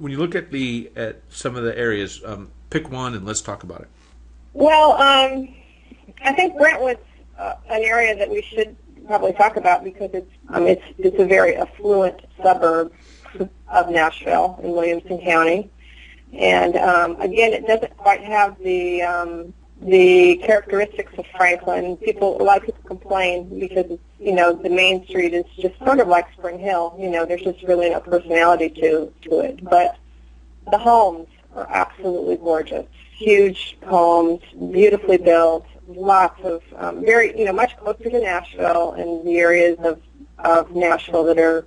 when you look at some of the areas, pick one and let's talk about it. Well, I think Brentwood's an area that we should probably talk about because it's a very affluent suburb of Nashville in Williamson County, and again, it doesn't quite have the characteristics of Franklin. A lot of people complain because it's, the main street is just sort of like Spring Hill. There's just really no personality to it. But the homes are absolutely gorgeous. Huge homes, beautifully built, lots of much closer to Nashville and the areas of Nashville that are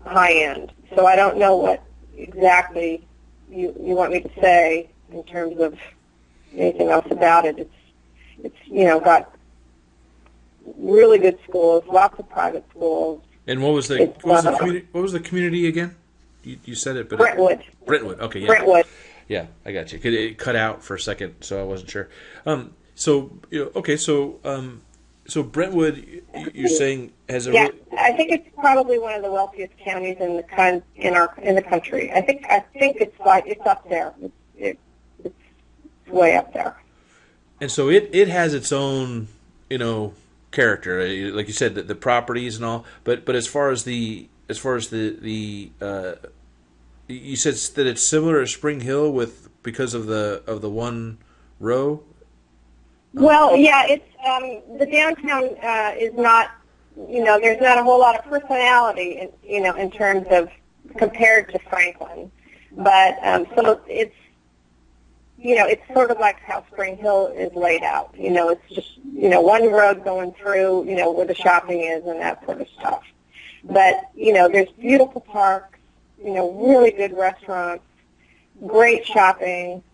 high end. So I don't know what exactly you want me to say in terms of anything else about it. It's got really good schools, lots of private schools. And what was the community again? You said it, but Brentwood. Brentwood. Okay, yeah. Brentwood. Yeah, I got you. It cut out for a second, so I wasn't sure. So Brentwood, you're saying has a I think it's probably one of the wealthiest counties in the country. I think it's up there. It's way up there. And so it has its own character, like you said, the properties and all. But as far as the you said that it's similar to Spring Hill because of the one row. Well, yeah, it's the downtown is not, there's not a whole lot of personality, in terms of compared to Franklin, but so it's sort of like how Spring Hill is laid out. It's just one road going through, where the shopping is and that sort of stuff. But there's beautiful parks, really good restaurants, great shopping,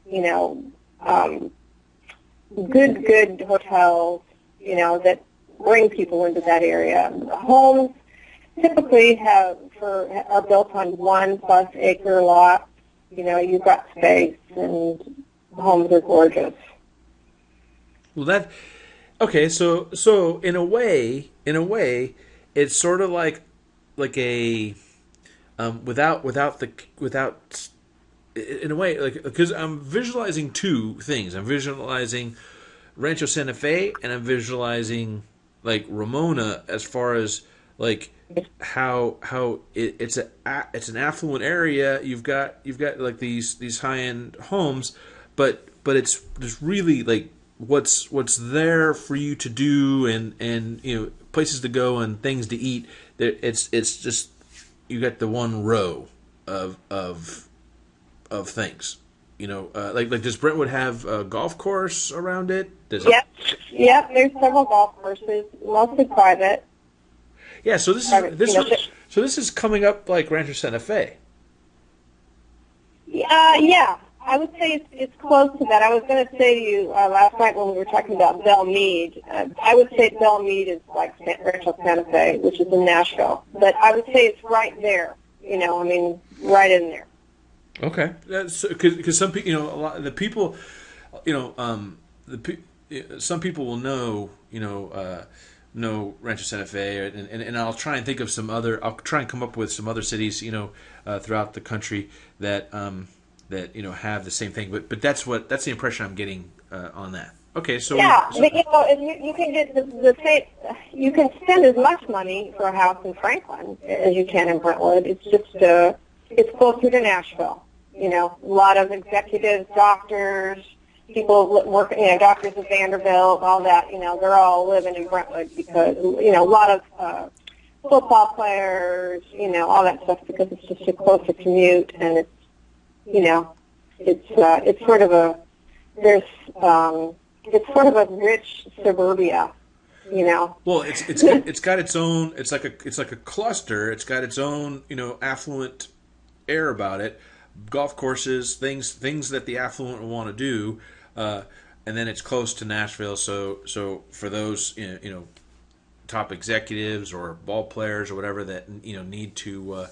good hotels, that bring people into that area. The homes typically are built on 1+ acre lots. You've got space, and the homes are gorgeous. Well, so in a way, it's sort of like a in a way, like, because I'm visualizing two things. I'm visualizing Rancho Santa Fe, and I'm visualizing like Ramona, as far as like how it's an affluent area. You've got like these high end homes, but there's really like what's there for you to do, and places to go and things to eat. It's just, you got the one row of things. Like does Brentwood have a golf course around it? Yep. There's several golf courses, mostly private. Yeah. So this is coming up like Rancho Santa Fe. Yeah. I would say it's close to that. I was going to say to you last night when we were talking about Belle Meade, I would say Belle Meade is like Rancho Santa Fe, which is in Nashville. But I would say it's right there, right in there. Okay. Because some people, a lot of the people, some people will know Rancho Santa Fe, and I'll try and think of I'll try and come up with some other cities, throughout the country that have the same thing, but that's the impression I'm getting on that. Okay, so but you can get the same. You can spend as much money for a house in Franklin as you can in Brentwood. It's just it's closer to Nashville. A lot of executives, doctors, people working, doctors at Vanderbilt, all that. They're all living in Brentwood because a lot of football players, all that stuff, because it's just a closer commute, and it's it's sort of a rich suburbia, Well, it's got its own. It's like a cluster. It's got its own affluent air about it. Golf courses, things that the affluent want to do, and then it's close to Nashville. So for those top executives or ball players or whatever that need to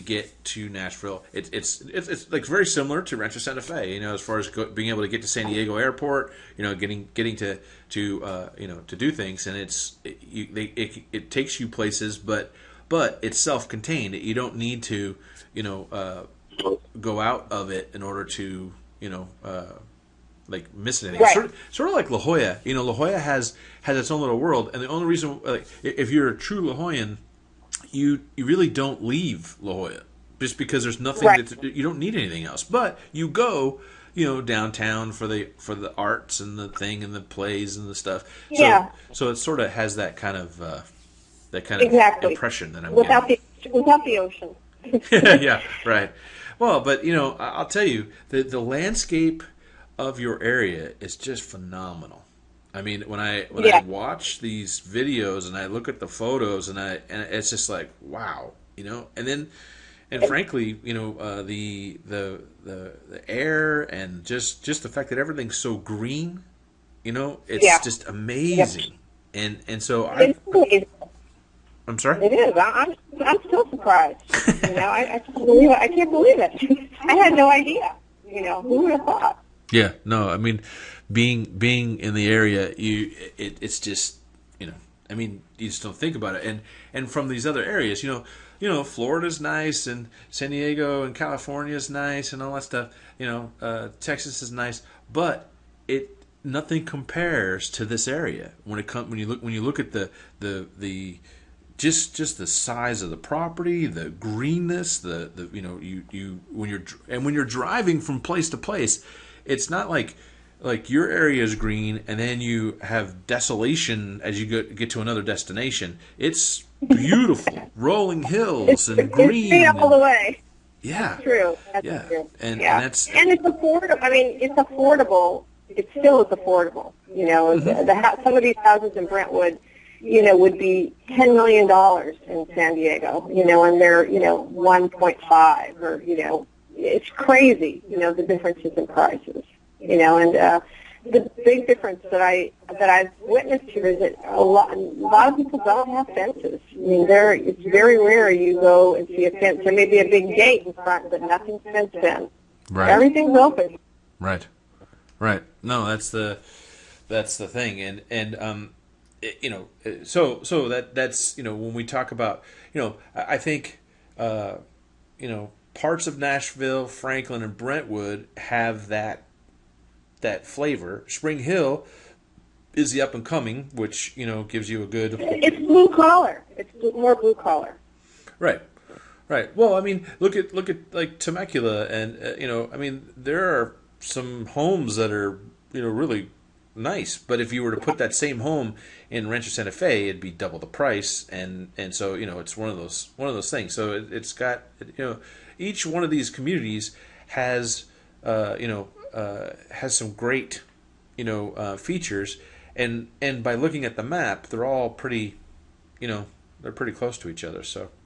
get to Nashville, it's like very similar to Rancho Santa Fe, as far as being able to get to San Diego Airport, getting to do things, and it takes you places, but it's self-contained. You don't need to go out of it in order to like miss anything. Right. Sort of like La Jolla. La Jolla has its own little world, and the only reason, like, if you're a true La Jollan, you really don't leave La Jolla just because there's nothing Right. you don't need anything else. But you go, downtown for the arts and the thing and the plays and the stuff. Yeah. So it sort of has that kind of Exactly. impression that I'm Without getting. without the ocean. Yeah, right. Well, but I'll tell you, the landscape of your area is just phenomenal. I mean, when I Yeah. watch these videos and I look at the photos and it's just like, wow, and frankly, the air and just the fact that everything's so green, it's Yeah. just amazing. And so It's amazing. I'm sorry. It is. I'm still surprised. I can't believe it. I can't believe it. I had no idea. Who would have thought? Yeah, no, I mean, being in the area, it's just, I mean, you just don't think about it. And from these other areas, Florida's nice, and San Diego and California's nice, and all that stuff. Texas is nice, but nothing compares to this area when you look at the just the size of the property, the greenness, when you're driving from place to place, it's not like your area is green and then you have desolation as you get to another destination. It's beautiful, rolling hills and It's green. green all the way. Yeah, True. That's yeah, true. and Yeah. that's And it's affordable. I mean, it's affordable. It still is affordable. Some of these houses in Brentwood, would be $10 million in San Diego, and they're, 1.5 or, it's crazy, the differences in prices, and the big difference that I've witnessed here is that a lot of people don't have fences. I mean, it's very rare you go and see a fence. There may be a big gate in front, but nothing's fenced in. right. Everything's open. Right. No, that's the thing, so that's when we talk about, I think parts of Nashville, Franklin, and Brentwood have that flavor. Spring Hill is the up and coming, which gives you a good. It's blue collar. It's more blue collar. Right. Well, I mean, look at like Temecula, and I mean, there are some homes that are really nice, but if you were to put that same home in Rancho Santa Fe, it'd be double the price, and so it's one of those things. So it's got each one of these communities has has some great features, and by looking at the map, they're all pretty they're pretty close to each other. So